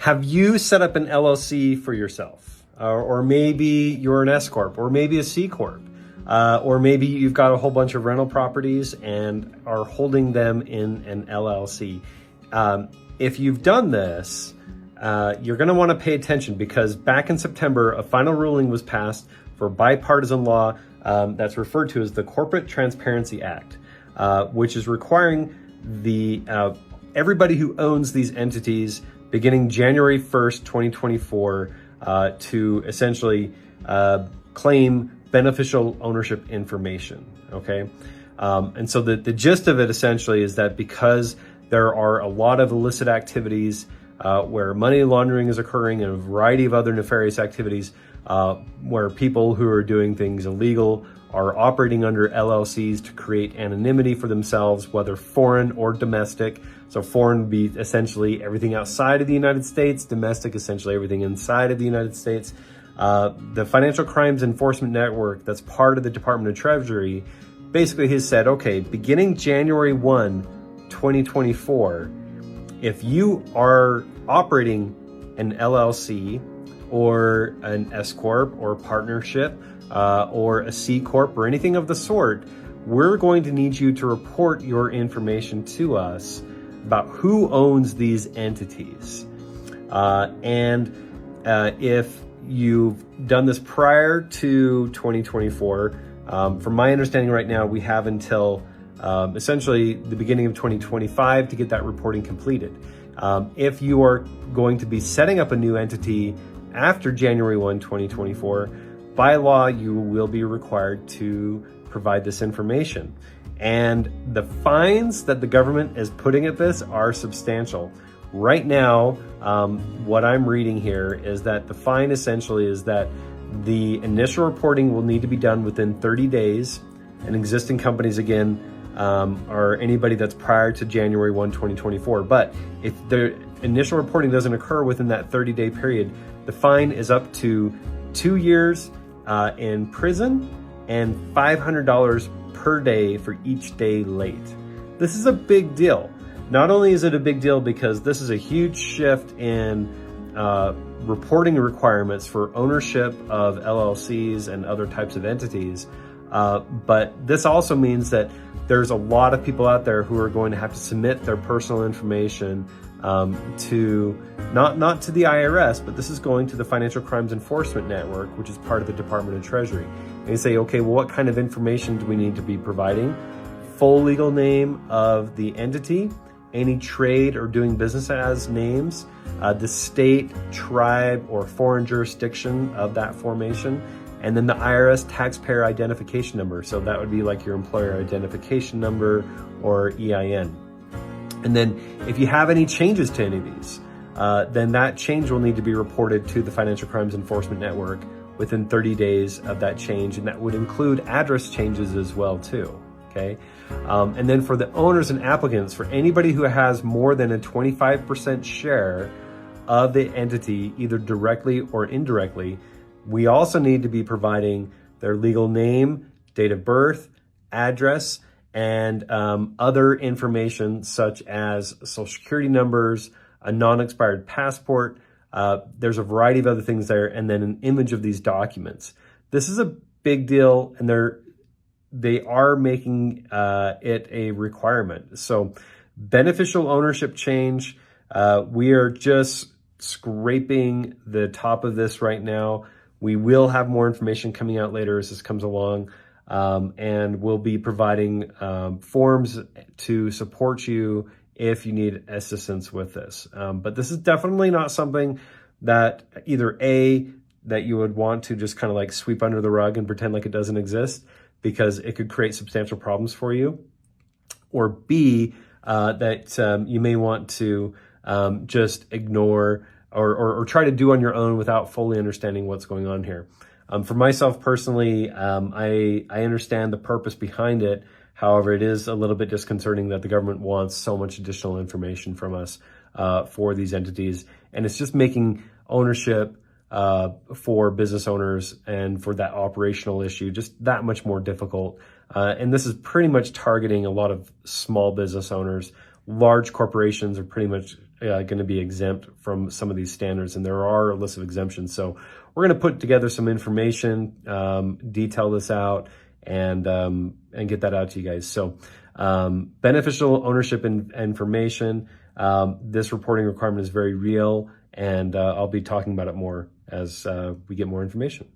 have you set up an LLC for yourself? Or maybe you're an S Corp, or maybe a C Corp. Or maybe you've got a whole bunch of rental properties and are holding them in an LLC. If you've done this, you're going to want to pay attention, because back in September, a final ruling was passed for bipartisan law that's referred to as the Corporate Transparency Act, which is requiring everybody who owns these entities beginning January 1st, 2024, to essentially claim beneficial ownership information, okay? And so the gist of it essentially is that because there are a lot of illicit activities where money laundering is occurring and a variety of other nefarious activities where people who are doing things illegal are operating under LLCs to create anonymity for themselves, whether foreign or domestic. So foreign would be essentially everything outside of the United States, domestic essentially everything inside of the United States. The Financial Crimes Enforcement Network, that's part of the Department of Treasury, basically has said, okay, beginning January 1, 2024, if you are operating an LLC or an S Corp or partnership or a C Corp or anything of the sort, we're going to need you to report your information to us about who owns these entities. If you've done this prior to 2024, from my understanding right now, we have until essentially the beginning of 2025 to get that reporting completed. If you are going to be setting up a new entity after January 1, 2024, by law, you will be required to provide this information. And the fines that the government is putting at this are substantial. Right now, what I'm reading here is that the fine essentially is that the initial reporting will need to be done within 30 days. And existing companies, again, are anybody that's prior to January 1, 2024. But if the initial reporting doesn't occur within that 30-day period, the fine is up to 2 years in prison and $500 per day for each day late. This is a big deal. Not only is it a big deal because this is a huge shift in reporting requirements for ownership of LLCs and other types of entities, but this also means that there's a lot of people out there who are going to have to submit their personal information to not to the IRS, but this is going to the Financial Crimes Enforcement Network, which is part of the Department of Treasury. And you say, okay, well, what kind of information do we need to be providing? Full legal name of the entity, any trade or doing business as names, the state, tribe, or foreign jurisdiction of that formation, and then the IRS taxpayer identification number. So that would be like your employer identification number or EIN. And then if you have any changes to any of these, then that change will need to be reported to the Financial Crimes Enforcement Network within 30 days of that change. And that would include address changes as well too, okay? And then for the owners and applicants, for anybody who has more than a 25% share of the entity, either directly or indirectly, we also need to be providing their legal name, date of birth, address, and other information such as social security numbers, a non-expired passport. There's a variety of other things there, and then an image of these documents. This is a big deal, and they are making it a requirement. So beneficial ownership change, we are just scraping the top of this right now. We will have more information coming out later as this comes along, and we'll be providing forms to support you if you need assistance with this. But this is definitely not something that either A, that you would want to just kind of like sweep under the rug and pretend like it doesn't exist, because it could create substantial problems for you, or B, that you may want to just ignore or try to do on your own without fully understanding what's going on here. For myself personally, I understand the purpose behind it. However, it is a little bit disconcerting that the government wants so much additional information from us for these entities. And it's just making ownership for business owners and for that operational issue just that much more difficult. And this is pretty much targeting a lot of small business owners. Large corporations are pretty much going to be exempt from some of these standards, and there are a list of exemptions. So we're going to put together some information, detail this out, and get that out to you guys. So beneficial ownership information. This reporting requirement is very real, and I'll be talking about it more as we get more information.